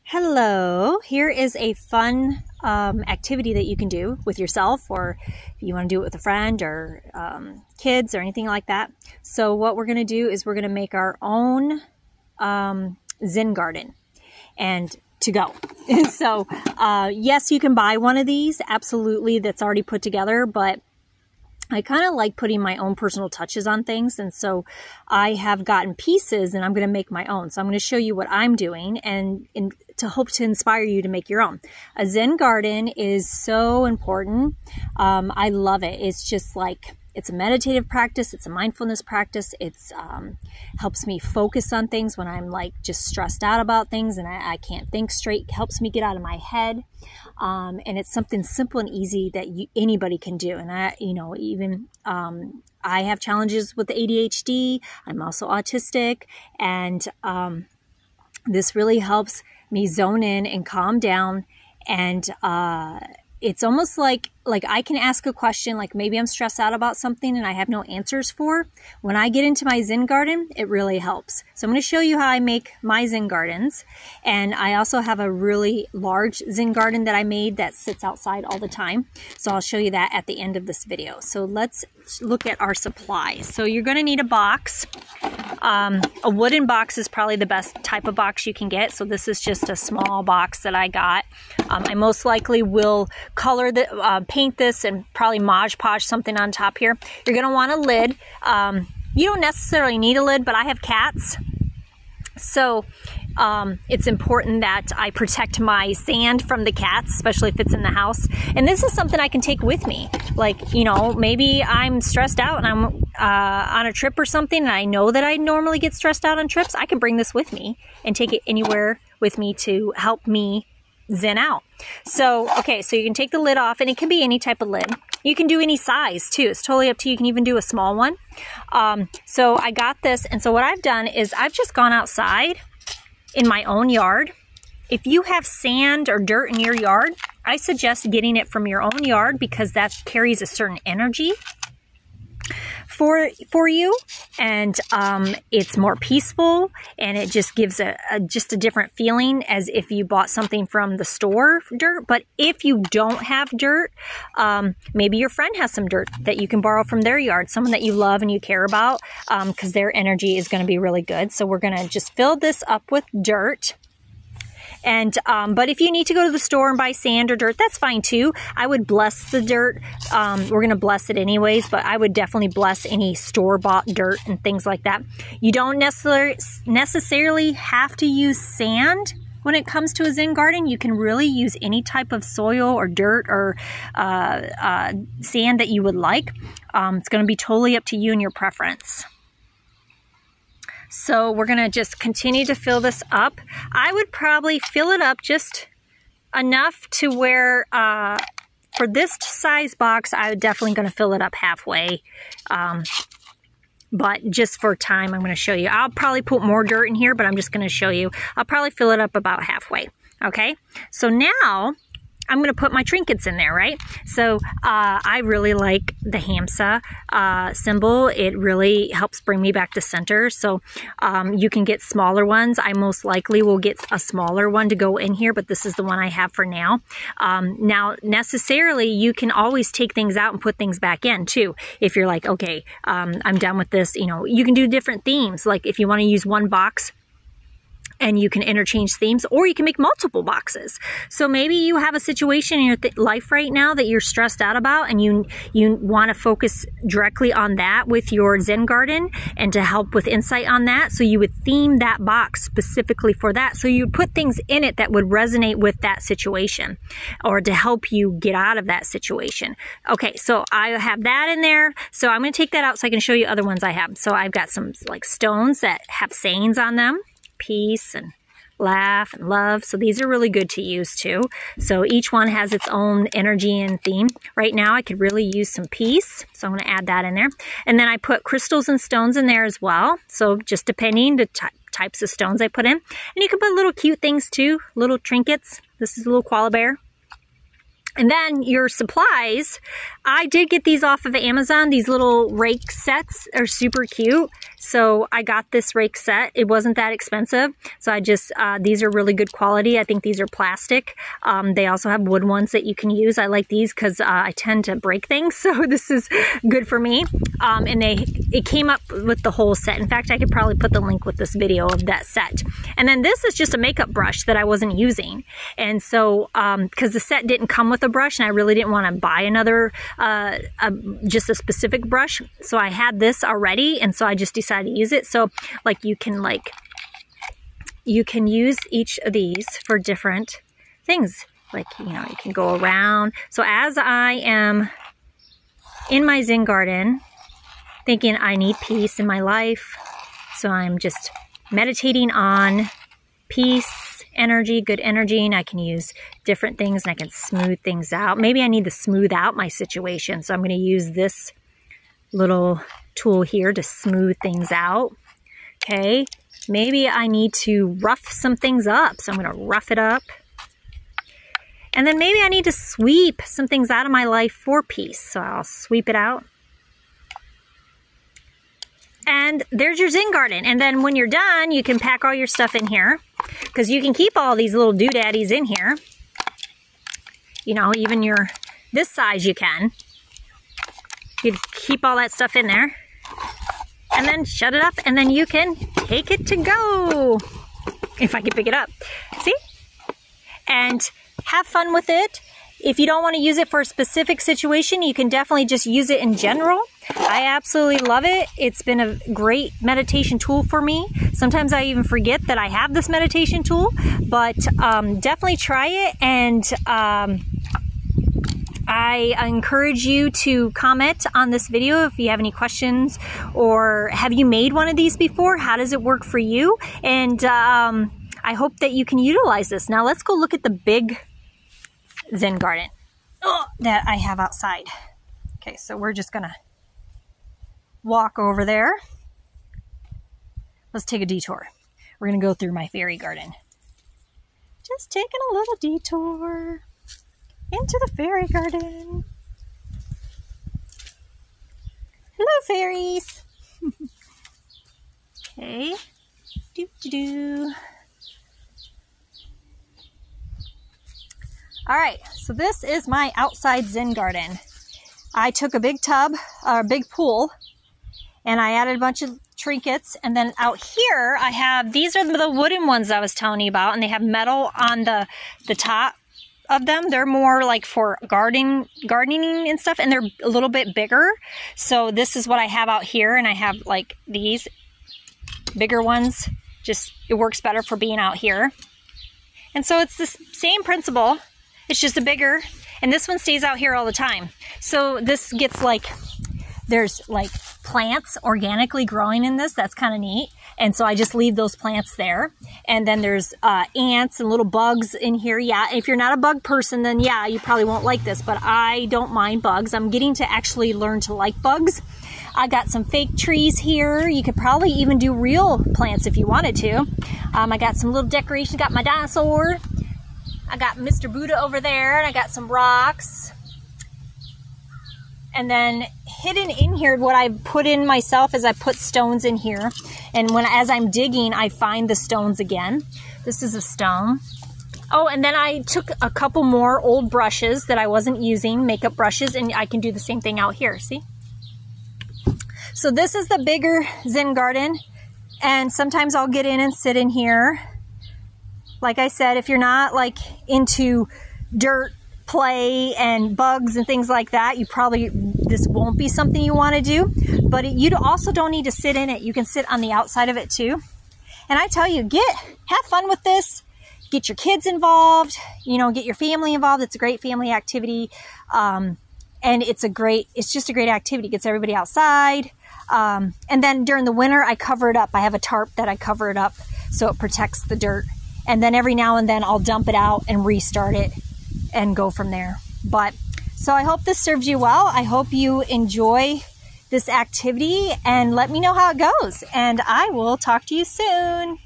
Hello, here is a fun activity that you can do with yourself, or if you want to do it with a friend or kids or anything like that. So what we're going to do is we're going to make our own Zen garden and to go. So yes, you can buy one of these, absolutely, that's already put together, but I kind of like putting my own personal touches on things. And so I have gotten pieces and I'm going to make my own. So I'm going to show you what I'm doing and to hope to inspire you to make your own. A Zen garden is so important. I love it. It's just like, it's a meditative practice. It's a mindfulness practice. It's helps me focus on things when I'm like just stressed out about things and I can't think straight. It helps me get out of my head. And it's something simple and easy that anybody can do. And I have challenges with the ADHD. I'm also autistic, and this really helps me zone in and calm down. And it's almost like I can ask a question, like maybe I'm stressed out about something and I have no answers for. When I get into my Zen garden, it really helps. So I'm going to show you how I make my Zen gardens. And I also have a really large Zen garden that I made that sits outside all the time. So I'll show you that at the end of this video. So let's look at our supplies. So you're going to need a box. A wooden box is probably the best type of box you can get. So this is just a small box that I got. I most likely will color the paint this and probably Mod Podge something on top here. You're going to want a lid. You don't necessarily need a lid, but I have cats. So it's important that I protect my sand from the cats, especially if it's in the house. And this is something I can take with me. Like, you know, maybe I'm stressed out and I'm on a trip or something, and I know that I normally get stressed out on trips. I can bring this with me and take it anywhere with me to help me zen out. So, okay, so you can take the lid off, and it can be any type of lid. You can do any size too. It's totally up to you. You can even do a small one. So I got this, and so what I've done is I've just gone outside in my own yard. If you have sand or dirt in your yard, I suggest getting it from your own yard because that carries a certain energy for you, and it's more peaceful, and it just gives just a different feeling as if you bought something from the store dirt. But if you don't have dirt, maybe your friend has some dirt that you can borrow from their yard, someone that you love and you care about, because their energy is going to be really good. So we're going to just fill this up with dirt. And, but if you need to go to the store and buy sand or dirt, that's fine too. I would bless the dirt. We're going to bless it anyways, but I would definitely bless any store-bought dirt and things like that. You don't necessarily have to use sand when it comes to a Zen garden. You can really use any type of soil or dirt or sand that you would like. It's going to be totally up to you and your preference. So we're going to just continue to fill this up. I would probably fill it up just enough to where, for this size box, I would definitely going to fill it up halfway. But just for time, I'm going to show you. I'll probably put more dirt in here, but I'm just going to show you. I'll probably fill it up about halfway. Okay, so now I'm going to put my trinkets in there, right? So I really like the Hamsa symbol. It really helps bring me back to center. So you can get smaller ones. I most likely will get a smaller one to go in here, but this is the one I have for now. Now, necessarily, you can always take things out and put things back in too. If you're like, okay, I'm done with this, you know, you can do different themes. Like if you want to use one box, and you can interchange themes, or you can make multiple boxes. So maybe you have a situation in your life right now that you're stressed out about, and you want to focus directly on that with your Zen garden and to help with insight on that. So you would theme that box specifically for that. So you put things in it that would resonate with that situation or to help you get out of that situation. Okay, so I have that in there. So I'm going to take that out so I can show you other ones I have. So I've got some like stones that have sayings on them. Peace and laugh and love. So these are really good to use too. So each one has its own energy and theme. Right now I could really use some peace. So I'm going to add that in there. And then I put crystals and stones in there as well. So just depending the types of stones I put in. And you can put little cute things too, little trinkets. This is a little koala bear. And then your supplies, I did get these off of Amazon. These little rake sets are super cute. So I got this rake set. It wasn't that expensive. So I just, these are really good quality. I think these are plastic. They also have wood ones that you can use. I like these because I tend to break things. So this is good for me. And it came up with the whole set. In fact, I could probably put the link with this video of that set. And then this is just a makeup brush that I wasn't using. And so, because the set didn't come with a brush and I really didn't want to buy another, just a specific brush. So I had this already. And so I just decided to use it. So you can use each of these for different things. You can go around. So as I am in my Zen garden, thinking I need peace in my life, so I'm just meditating on peace, energy, good energy, and I can use different things and I can smooth things out. Maybe I need to smooth out my situation, so I'm going to use this little tool here to smooth things out. Okay, maybe I need to rough some things up, so I'm going to rough it up. And then maybe I need to sweep some things out of my life for peace, so I'll sweep it out. And there's your Zen garden. And then when you're done, you can pack all your stuff in here, because you can keep all these little doodaddies in here. Even this size you can. You can keep all that stuff in there. And then shut it up, and then you can take it to go. If I can pick it up. See? And have fun with it. If you don't want to use it for a specific situation, you can definitely just use it in general. I absolutely love it. It's been a great meditation tool for me. Sometimes I even forget that I have this meditation tool, but definitely try it. And I encourage you to comment on this video if you have any questions, or have you made one of these before? How does it work for you? And I hope that you can utilize this. Now let's go look at the big Zen garden that I have outside. Okay, so we're just gonna walk over there. Let's take a detour. We're gonna go through my fairy garden. Just taking a little detour into the fairy garden. Hello, fairies. Okay. Doo-doo-doo. All right, so this is my outside Zen garden. I took a big tub, or a big pool, and I added a bunch of trinkets. And then out here, I have, these are the wooden ones I was telling you about, and they have metal on the top of them. They're more like for gardening and stuff, and they're a little bit bigger. So this is what I have out here, and I have like these bigger ones. Just, it works better for being out here. And so it's the same principle. It's just a bigger, and this one stays out here all the time. So this gets there's plants organically growing in this. That's kind of neat. And so I just leave those plants there. And then there's ants and little bugs in here. Yeah, if you're not a bug person, then yeah, you probably won't like this, but I don't mind bugs. I'm getting to actually learn to like bugs. I got some fake trees here. You could probably even do real plants if you wanted to. I got some little decorations. Got my dinosaur. I got Mr. Buddha over there, and I got some rocks. And then hidden in here, what I put in myself is I put stones in here. And as I'm digging, I find the stones again. This is a stone. Oh, and then I took a couple more old brushes that I wasn't using, makeup brushes, and I can do the same thing out here, see? So this is the bigger Zen garden, and sometimes I'll get in and sit in here. Like I said, if you're not into dirt play and bugs and things like that, this won't be something you want to do. But you also don't need to sit in it. You can sit on the outside of it too. And I tell you, have fun with this. Get your kids involved. Get your family involved. It's a great family activity, and it's just a great activity. It gets everybody outside. And then during the winter, I cover it up. I have a tarp that I cover it up so it protects the dirt. And then every now and then I'll dump it out and restart it and go from there. So I hope this serves you well. I hope you enjoy this activity, and let me know how it goes. And I will talk to you soon.